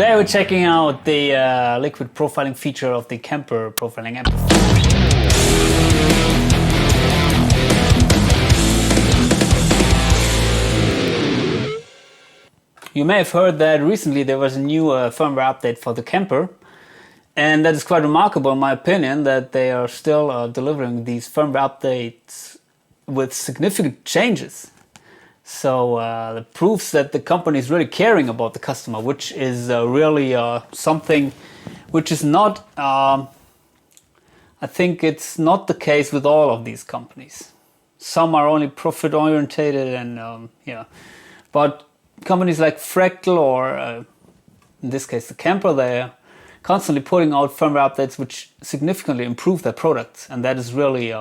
Today we're checking out the liquid profiling feature of the Kemper profiling amplifier. You may have heard that recently there was a new firmware update for the Kemper, and that is quite remarkable in my opinion that they are still delivering these firmware updates with significant changes. So that proves that the company is really caring about the customer, which is really something which is not, I think it's not the case with all of these companies. Some are only profit orientated and yeah, but companies like Fractal or in this case the Kemper, they're constantly putting out firmware updates which significantly improve their products, and that is really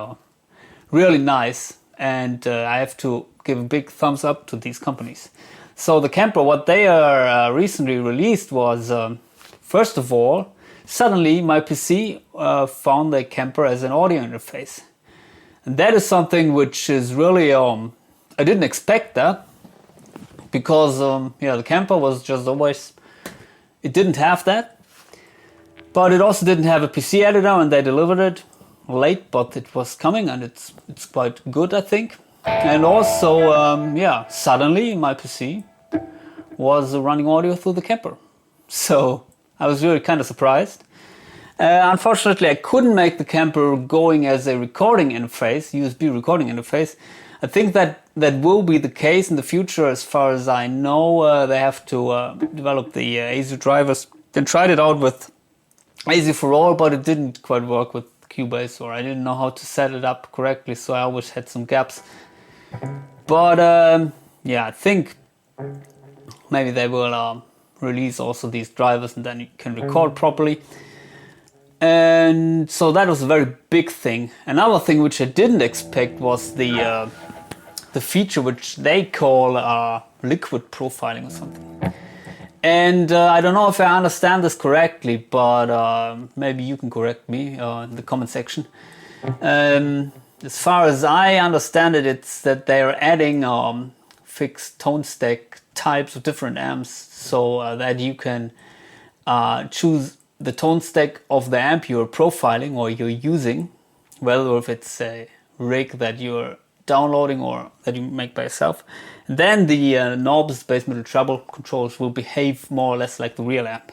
really nice, and I have to give a big thumbs up to these companies. So the Kemper, what they are recently released was first of all, suddenly my PC found the Kemper as an audio interface, and that is something which is really I didn't expect that, because yeah, the Kemper was just always, it didn't have that, but it also didn't have a PC editor, and they delivered it late, but it was coming, and it's quite good, I think. And also yeah, suddenly my PC was running audio through the Kemper, so I was really kind of surprised. Unfortunately, I couldn't make the Kemper going as a recording interface, USB recording interface. I think that will be the case in the future. As far as I know, they have to develop the ASU drivers. Then tried it out with ASU for all, but it didn't quite work with Cubase, or I didn't know how to set it up correctly, so I always had some gaps. But yeah, I think maybe they will release also these drivers, and then you can record properly. And so that was a very big thing. Another thing which I didn't expect was the feature which they call liquid profiling or something. And I don't know if I understand this correctly, but maybe you can correct me in the comment section. As far as I understand it, it's that they are adding fixed tone stack types of different amps, so that you can choose the tone stack of the amp you're profiling or you're using, whether if it's a rig that you're downloading or that you make by yourself. And then the knobs, bass, middle, treble controls will behave more or less like the real amp.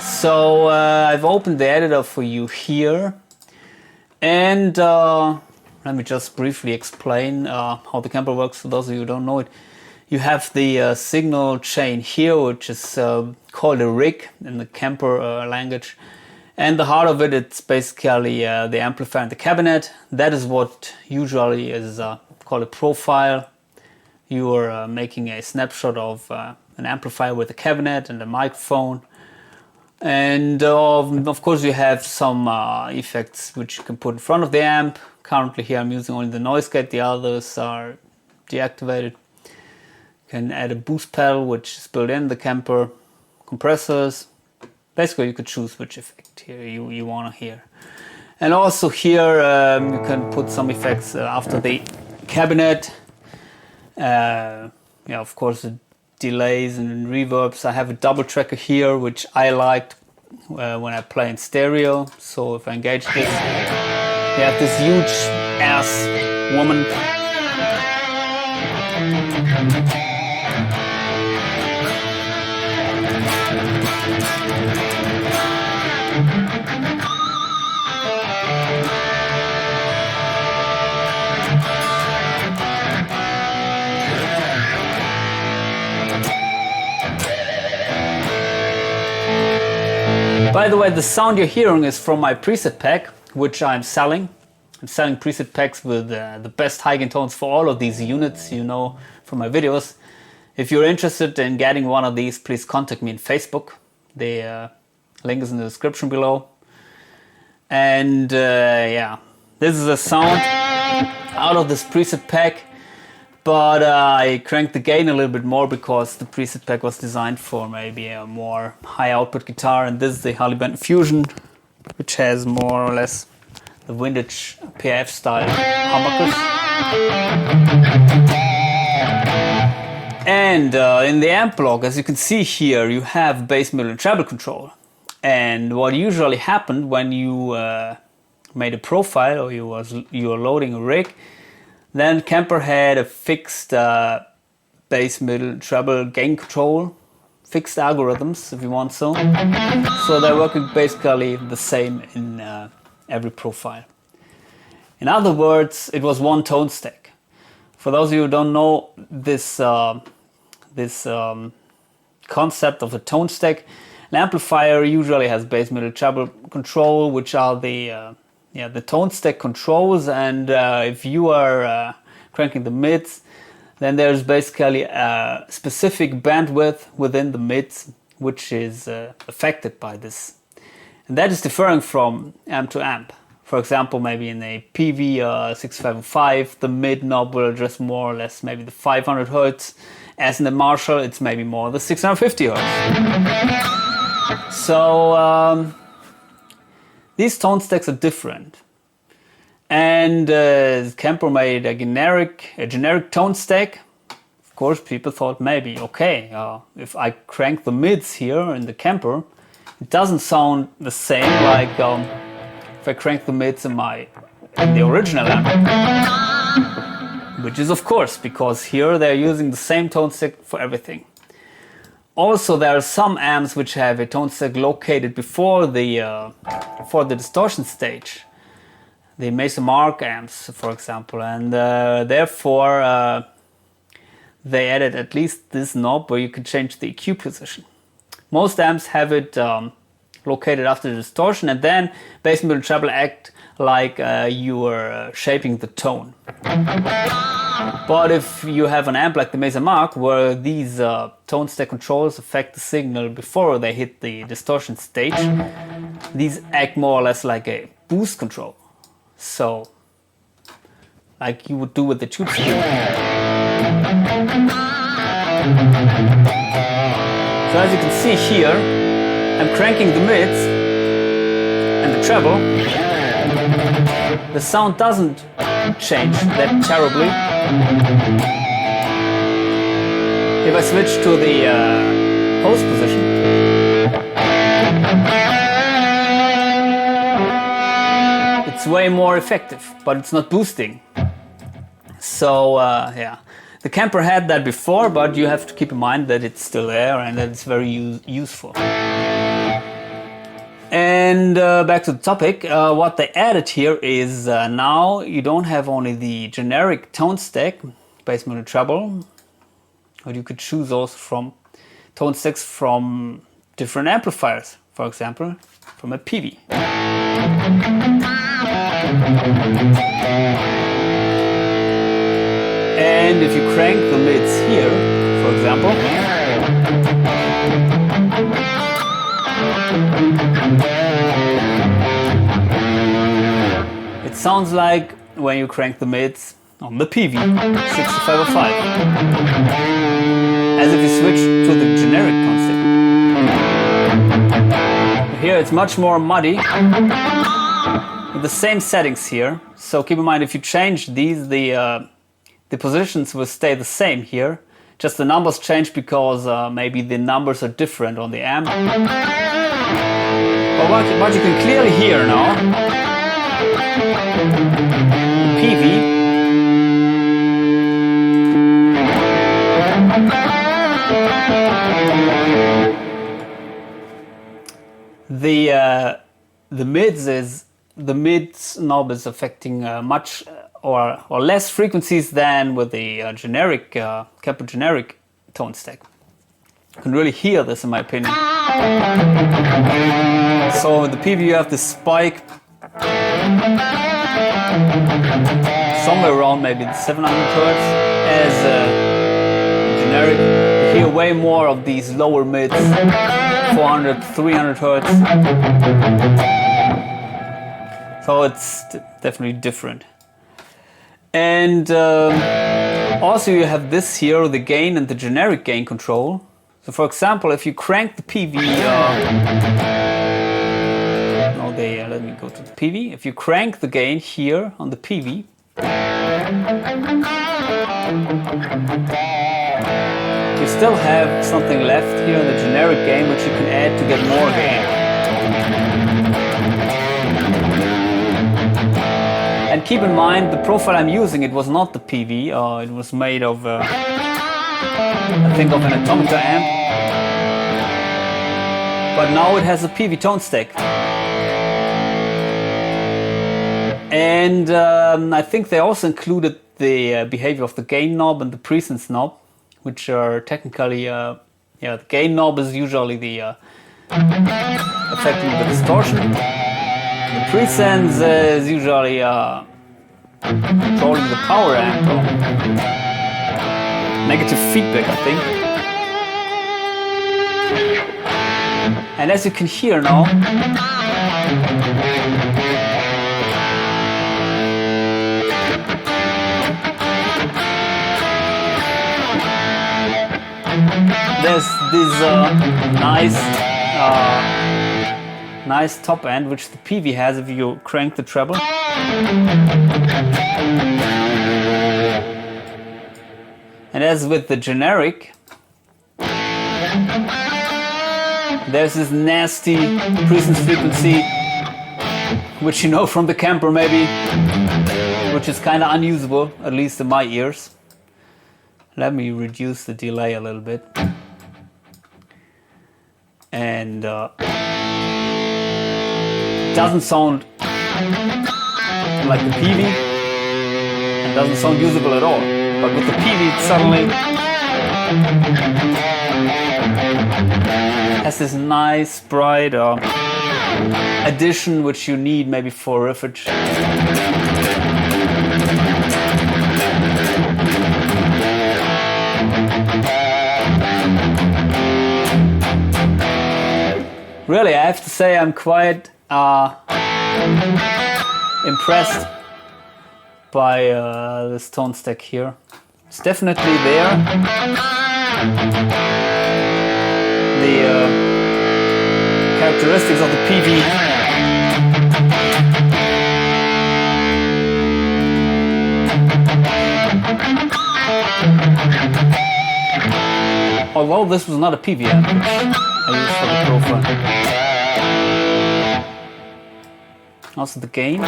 So I've opened the editor for you here, and let me just briefly explain how the Kemper works for those of you who don't know it. You have the signal chain here, which is called a rig in the Kemper language. And the heart of it, it's basically the amplifier and the cabinet. That is what usually is called a profile. You are making a snapshot of an amplifier with a cabinet and a microphone. And of course you have some effects which you can put in front of the amp. Currently here I'm using only the noise gate, the others are deactivated. Can add a boost pedal, which is built in the Kemper, compressors. Basically, you could choose which effect here you want to hear. And also here you can put some effects after the cabinet. Yeah, of course, the delays and reverbs. I have a double tracker here, which I liked when I play in stereo. So if I engage this, you have this huge ass woman. By the way, the sound you're hearing is from my preset pack, which I'm selling. I'm selling preset packs with the best high gain tones for all of these units, you know, from my videos. If you're interested in getting one of these, please contact me on Facebook. The link is in the description below. And yeah, this is a sound out of this preset pack, but I cranked the gain a little bit more because the preset pack was designed for maybe a more high output guitar, and this is the Harley Benton Fusion, which has more or less the vintage PF style humbuckers. And in the amp block, as you can see here, you have bass, middle and treble control. And what usually happened when you made a profile or you were loading a rig, then Kemper had a fixed bass, middle, treble gain control, fixed algorithms if you want so. So they're working basically the same in every profile. In other words, it was one tone stack. For those of you who don't know this concept of a tone stack, an amplifier usually has bass, middle, treble control, which are the tone stack controls. And if you are cranking the mids, then there's basically a specific bandwidth within the mids, which is affected by this. And that is differing from amp to amp. For example, maybe in a PV 655, the mid knob will address more or less maybe the 500 Hz. As in the Marshall, it's maybe more the 650 Hz. So these tone stacks are different. And Kemper made a generic tone stack. Of course, people thought maybe, okay, if I crank the mids here in the Kemper, it doesn't sound the same like if I crank the mids in the original amp. Which is of course, because here they're using the same tone stack for everything. Also, there are some amps which have a tone stack located before the distortion stage. The Mesa Mark amps, for example, and therefore they added at least this knob where you can change the EQ position. Most amps have it located after the distortion, and then bass, middle, treble act like you are shaping the tone. But if you have an amp like the Mesa Mark, where these tone stack controls affect the signal before they hit the distortion stage, these act more or less like a boost control. So, like you would do with the tube screamer. So as you can see here, I'm cranking the mids and the treble. The sound doesn't change that terribly. If I switch to the post position, it's way more effective, but it's not boosting. So yeah, the Kemper had that before, but you have to keep in mind that it's still there and that it's very useful. And back to the topic, what they added here is now you don't have only the generic tone stack, bass, middle, treble, but you could choose also from tone stacks from different amplifiers, for example, from a PV. And if you crank the mids here, for example, it sounds like when you crank the mids on the PV 6505, as if you switch to the generic concept. Here it's much more muddy, with the same settings here. So keep in mind, if you change these, the positions will stay the same here. Just the numbers change because maybe the numbers are different on the amp. But what you can clearly hear now, the PV, the mids knob is affecting much or less frequencies than with the generic Kemper generic tone stack. You can really hear this, in my opinion. So with the PV you have this spike somewhere around maybe 700 Hz. As generic, you hear way more of these lower mids, 400, 300 Hz. So it's definitely different. And also you have this here, the gain and the generic gain control. So for example, if you crank the PV, let me go to the PV. If you crank the gain here on the PV, still have something left here in the generic gain which you can add to get more gain. And keep in mind, the profile I'm using, it was not the PV, it was made of, I think of an Hotone amp. But now it has a PV tone stack. And I think they also included the behavior of the gain knob and the presence knob, which are technically, the gain knob is usually the affecting the distortion. The presence is usually controlling the power amp, or negative feedback, I think. And as you can hear now, there's this nice top end which the PV has if you crank the treble. And as with the generic, there's this nasty presence frequency, which you know from the Kemper maybe, which is kind of unusable, at least in my ears. Let me reduce the delay a little bit. And doesn't sound like the PV and doesn't sound usable at all. But with the PV it suddenly has this nice bright addition which you need maybe for riffage. Really, I have to say I'm quite impressed by this tone stack here. It's definitely there. The characteristics of the PV although this was not a PV amp I used for the profile. Also the gain.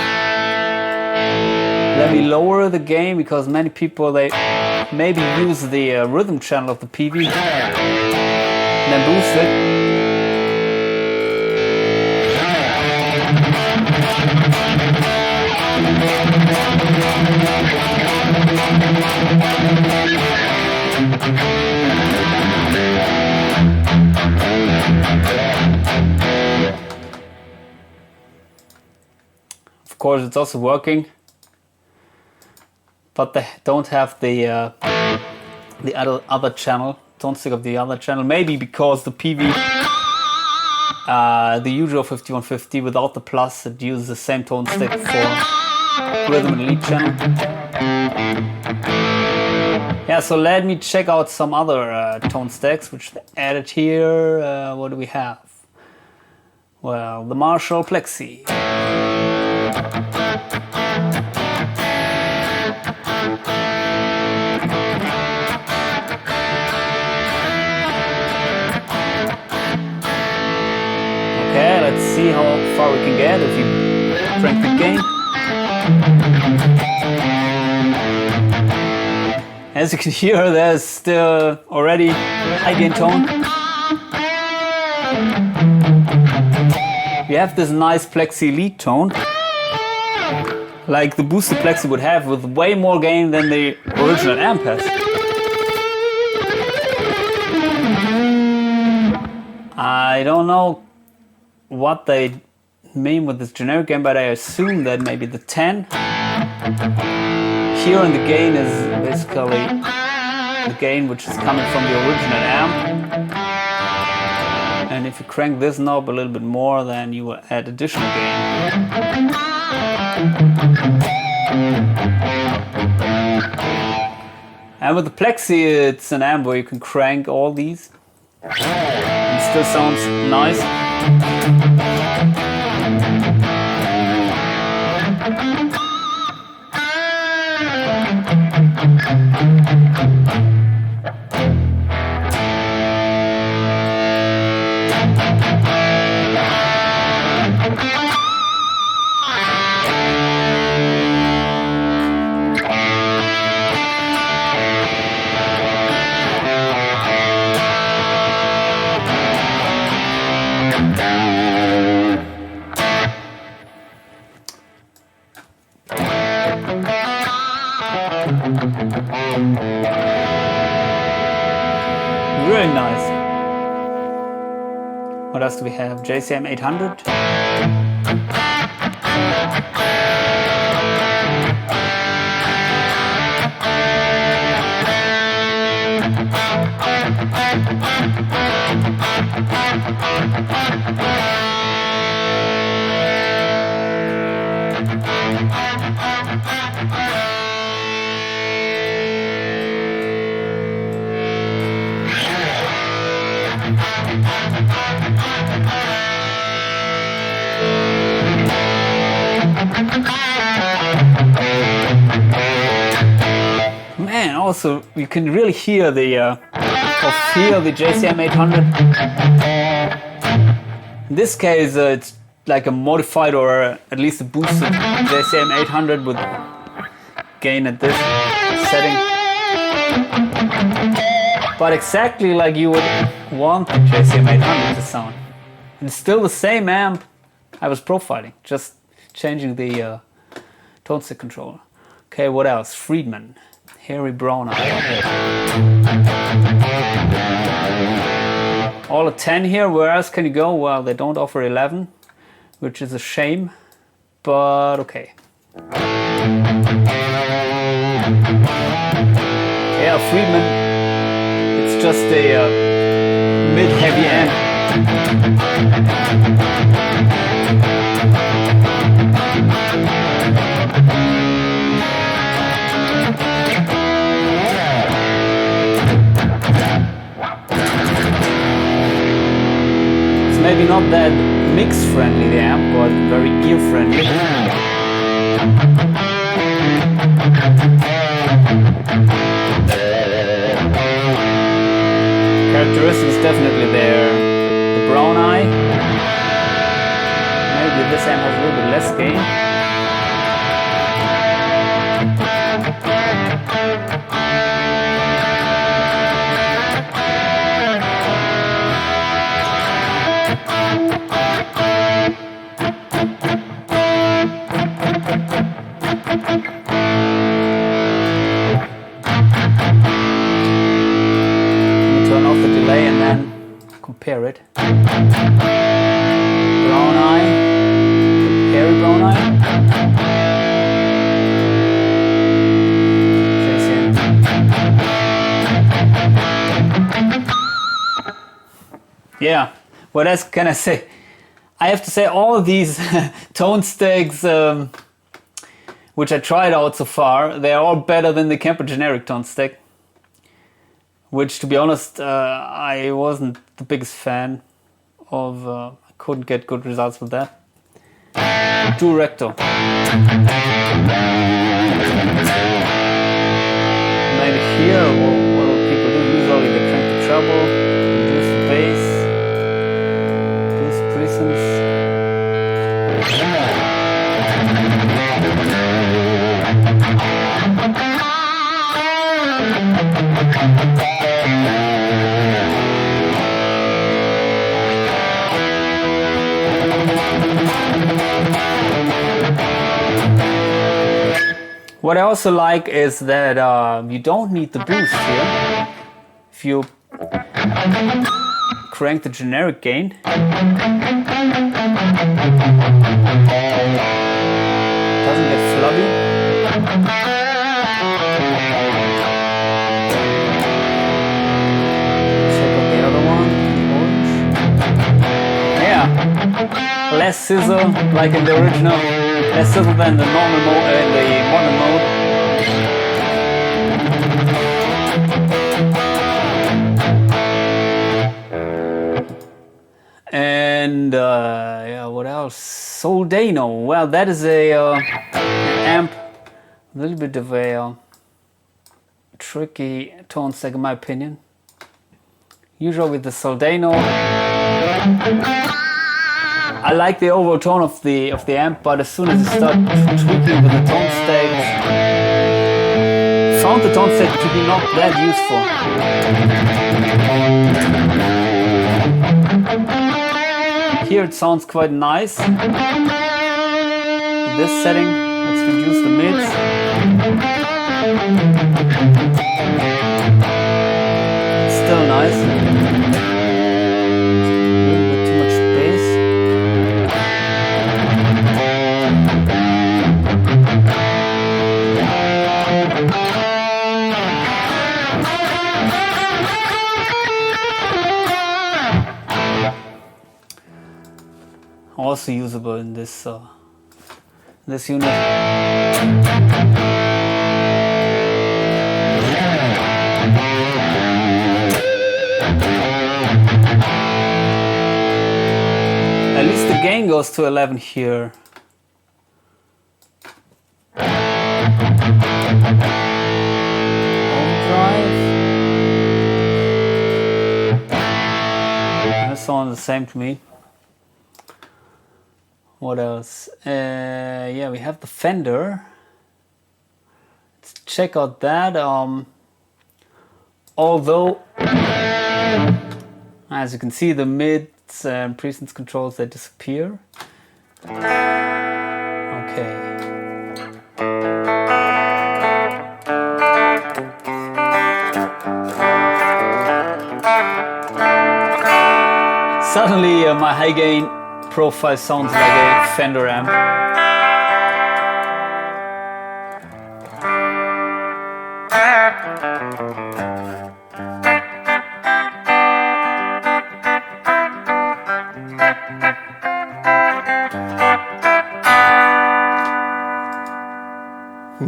Let me lower the gain because many people they maybe use the rhythm channel of the PV and then boost it. Of course, it's also working, but they don't have the other channel, tone stick of the other channel. Maybe because the PV, the usual 5150 without the plus, it uses the same tone stick for rhythm and lead channel. Yeah, so let me check out some other tone stacks which they added here. What do we have? Well, the Marshall Plexi. Okay, let's see how far we can get if we crank the gain. As you can hear, there's still already high gain tone. We have this nice Plexi lead tone, like the boosted Plexi would have, with way more gain than the original amp has. I don't know what they mean with this generic gain, but I assume that maybe the 10 here in the gain is basically the gain which is coming from the original amp. And if you crank this knob a little bit more, then you will add additional gain. And with the Plexi, it's an amp where you can crank all these. It still sounds nice. Really nice. What else do we have? JCM 800. Man, also you can really hear the feel the JCM 800. In this case, it's like a modified or at least a boosted JCM 800 with gain at this setting. But exactly like you would want the JCM 800 to sound. It's still the same amp I was profiling, just changing the tone stick controller. Okay, what else? Friedman. Hairy brown eye. All a 10 here, where else can you go? Well, they don't offer 11, which is a shame, but okay. Yeah, Friedman, it's just a mid-heavy amp. Maybe not that mix friendly, the amp, but very ear friendly. Characteristics definitely there. The brown eye. Maybe this amp has a little bit less gain. And then compare it. Brown eye, hairy brown eye. Yeah, what else can I say? I have to say all of these tone sticks, which I tried out so far, they are all better than the Kemper generic tone stick. Which, to be honest, I wasn't the biggest fan of. I couldn't get good results with that. Dual recto. Maybe here, what do people do? Usually they crank the treble, reduce the bass, boost presence. What I also like is that you don't need the boost here. If you crank the generic gain, doesn't get flubby. Check out the other one, the orange. Yeah, less sizzle like in the original. Less sizzle than the normal mode, in the modern mode. And yeah, what else? Soldano. Well, that is an amp, a little bit of a tricky tone stack in my opinion. Usually with the Soldano, I like the overall tone of the amp, but as soon as you start tweaking with the tone stacks, found the tone stack to be not that useful. here it sounds quite nice. This setting, let's reduce the mids. It's still nice. A little bit too much bass. Also usable in this unit. At least the gain goes to 11 here. Overdrive. That sounds the same to me. What else? Yeah, we have the Fender. Let's check out that. Although, as you can see, the mids and presence controls, they disappear. Okay. Suddenly, my high gain profile sounds like a Fender amp.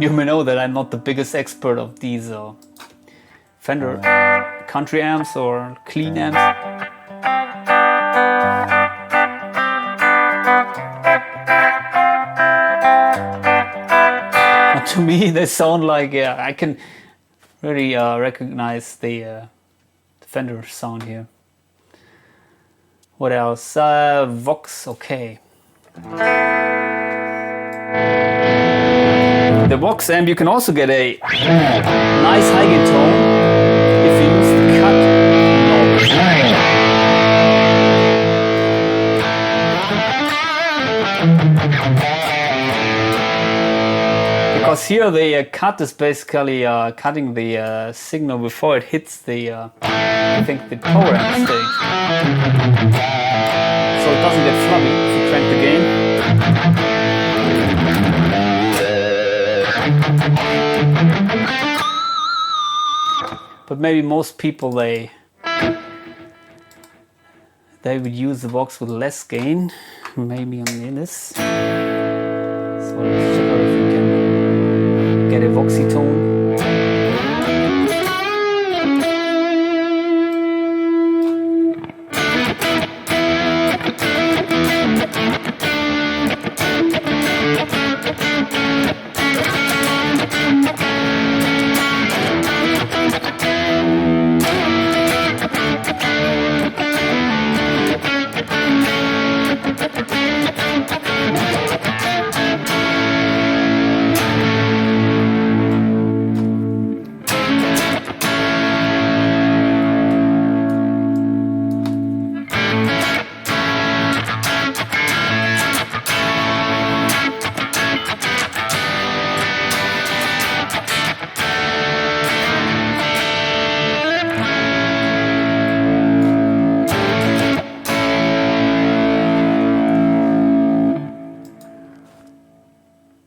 You may know that I'm not the biggest expert of these Fender country amps or clean amps. To me, they sound like, yeah, I can really recognize the Fender sound here. What else? Vox, okay. The Vox amp, you can also get a nice high gain tone if you use the cut Because here the cut is basically cutting the signal before it hits the, I think, the power amp stage. So it doesn't get flubby if you crank the gain. But maybe most people, they would use the box with less gain, maybe on this. So let's check out if we can get a voxy tone.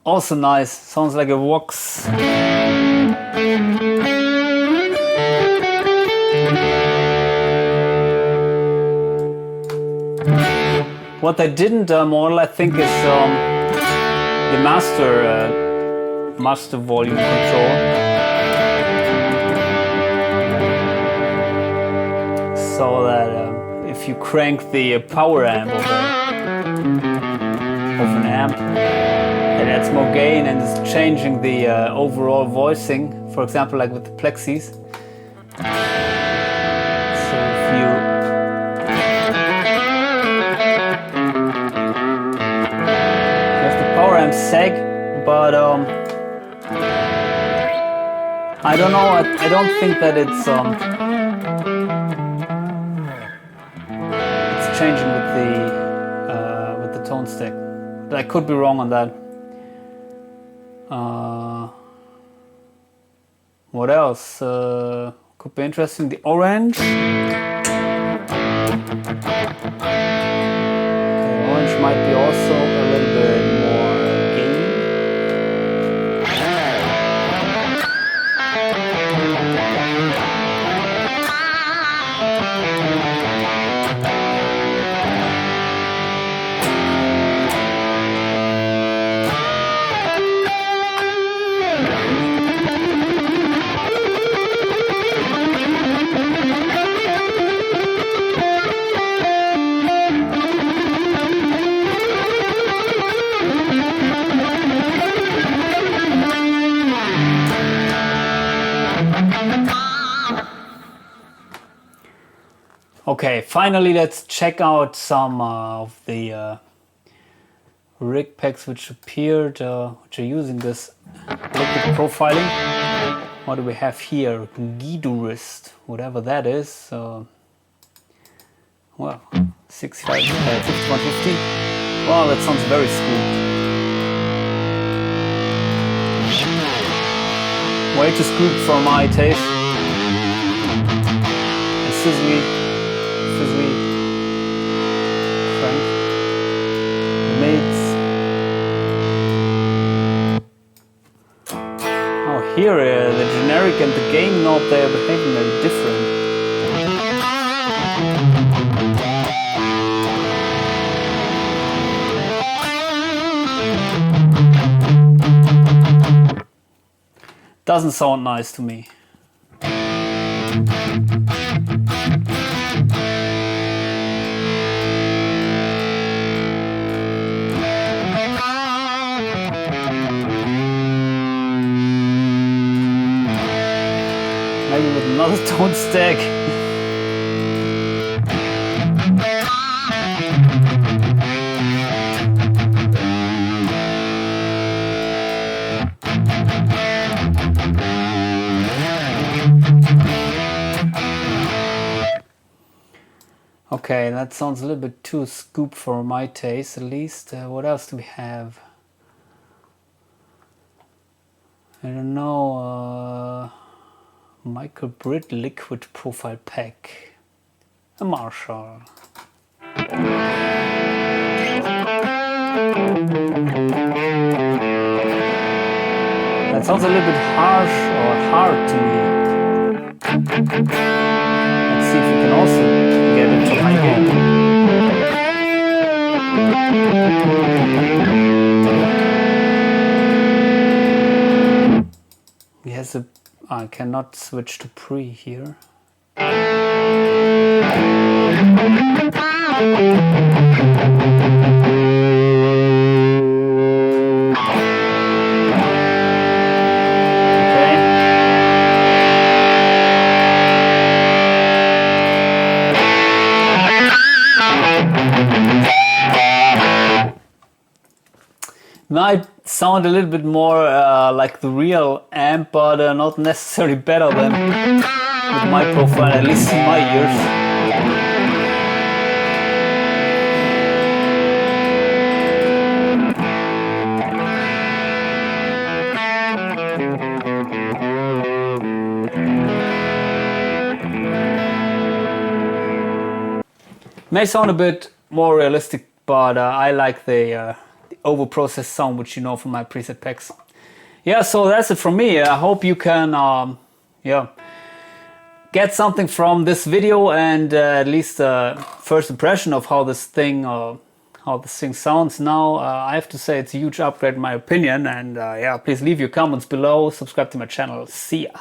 Also nice, sounds like a Vox. What I didn't model, I think, is the master volume control. So that if you crank the power amp of an amp, it adds more gain and is changing the overall voicing, for example, like with the plexis. So if you have the power amp seg, but I don't know, I don't think that it's changing with the tone stack. I could be wrong on that. What else? Could be interesting. The orange. Orange might be also a little bit more gamey. Okay, finally let's check out some of the rig packs which appeared, which are using this liquid profiling. What do we have here? Guidurist, whatever that is. Well, 6150. Wow, that sounds very scooped. Way too scooped for my taste. And sizzly crank. Mids. Oh, here the generic and the game knob, they are behaving very different. Doesn't sound nice to me. Maybe with another tone stack. Okay, that sounds a little bit too scooped for my taste, at least. What else do we have? I don't know. Michael Britt liquid profile pack. A Marshall. That sounds a little bit harsh or hard to me. Let's see if we can also get it to my game. He has a... I cannot switch to pre here. Might sound a little bit more like the real amp, but not necessarily better than with my profile, at least in my ears. May sound a bit more realistic, but I like the overprocessed sound, which you know from my preset packs. Yeah, so that's it from me. I hope you can get something from this video, and at least first impression of how this thing sounds now. I have to say it's a huge upgrade in my opinion, and yeah, please leave your comments below, subscribe to my channel. See ya.